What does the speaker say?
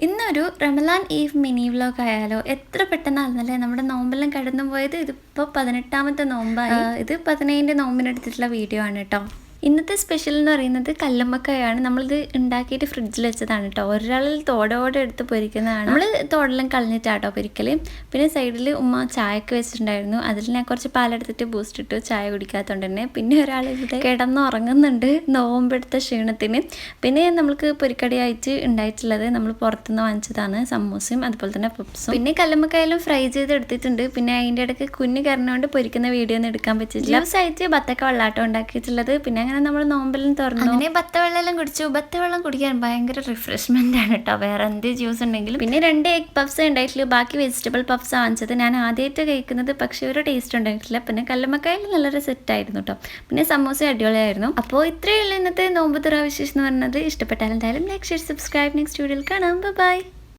ഇന്നൊരു റമലാൻ eve mini vlog ആയാലോ. എത്ര പെട്ടെന്നായിരുന്നല്ലേ നമ്മുടെ നോമ്പെല്ലാം കടന്നു പോയത്. ഇതിപ്പോൾ 18ാമത്തെ നോമ്പായി. ഇത് 17ന്റെ നോമ്പിനെടുത്തിട്ടുള്ള വീഡിയോ ആണ് കേട്ടോ. ഇന്നത്തെ സ്പെഷ്യൽ എന്ന് പറയുന്നത് കല്ലുമ്മക്കായാണ്. നമ്മളിത് ഉണ്ടാക്കിയിട്ട് ഫ്രിഡ്ജിൽ വെച്ചതാണ് കേട്ടോ. ഒരാളിൽ തോടോടെ എടുത്ത് പൊരിക്കുന്നതാണ്. നമ്മൾ തോടെല്ലാം കളഞ്ഞിട്ടാട്ടോ പൊരിക്കല്. പിന്നെ സൈഡിൽ ഉമ്മ ചായക്ക് വെച്ചിട്ടുണ്ടായിരുന്നു. അതിൽ ഞാൻ കുറച്ച് പാലെടുത്തിട്ട് ബൂസ്റ്റ് ഇട്ടു, ചായ കുടിക്കാത്തതുകൊണ്ട് തന്നെ. പിന്നെ ഒരാൾ ഇവിടെ കിടന്നുറങ്ങുന്നുണ്ട് നോമ്പെടുത്ത ക്ഷീണത്തിന്. പിന്നെ നമ്മൾക്ക് പൊരിക്കടിയായിട്ട് ഉണ്ടായിട്ടുള്ളത് നമ്മൾ പുറത്തുനിന്ന് വാങ്ങിച്ചതാണ്, സമൂസയും അതുപോലെ തന്നെ പപ്സും. പിന്നെ കല്ലുമ്മക്കായാലും ഫ്രൈ ചെയ്ത് എടുത്തിട്ടുണ്ട്. പിന്നെ അതിൻ്റെ ഇടയ്ക്ക് കുഞ്ഞ് കരണോണ്ട് പൊരിക്കുന്ന വീഡിയോ ഒന്നും എടുക്കാൻ പറ്റില്ല. ജ്യൂസ് ആയിട്ട് ബത്തക്ക വെള്ളാട്ടം ഉണ്ടാക്കിയിട്ടുള്ളത്. പിന്നെ അങ്ങനെ നമ്മൾ നോമ്പെല്ലാം തുറന്നു. അങ്ങനെ ബത്തവെള്ളം കുടിച്ചു. ബത്തവെള്ളം കുടിക്കാൻ ഭയങ്കര റിഫ്രഷ്മെന്റ് ആണ് കേട്ടോ, വേറെ എന്ത് ജ്യൂസ് ഉണ്ടെങ്കിലും. പിന്നെ 2 എഗ് പഫ്സ് ഉണ്ടായിട്ടില്ല, ബാക്കി വെജിറ്റബിൾ പഫ്സ് വാങ്ങിച്ചത്. ഞാൻ ആദ്യമായിട്ട് കഴിക്കുന്നത്, പക്ഷെ ഒരു ടേസ്റ്റ് ഉണ്ടായിട്ടില്ല. പിന്നെ കല്ലുമ്മക്കായിൽ നല്ലൊരു സെറ്റ് ആയിരുന്നു കേട്ടോ. പിന്നെ സമൂസ അടിപൊളിയായിരുന്നു. അപ്പോൾ ഇത്രയുള്ള ഇന്നത്തെ നോമ്പ് തുറ വിശേഷം എന്ന് പറയുന്നത്. ഇഷ്ടപ്പെട്ടാൽ എന്തായാലും ലൈക്ക്, ഷെയർ, സബ്സ്ക്രൈബ്. നെക്സ്റ്റ് വീഡിയോയിൽ കാണാം. ബൈ.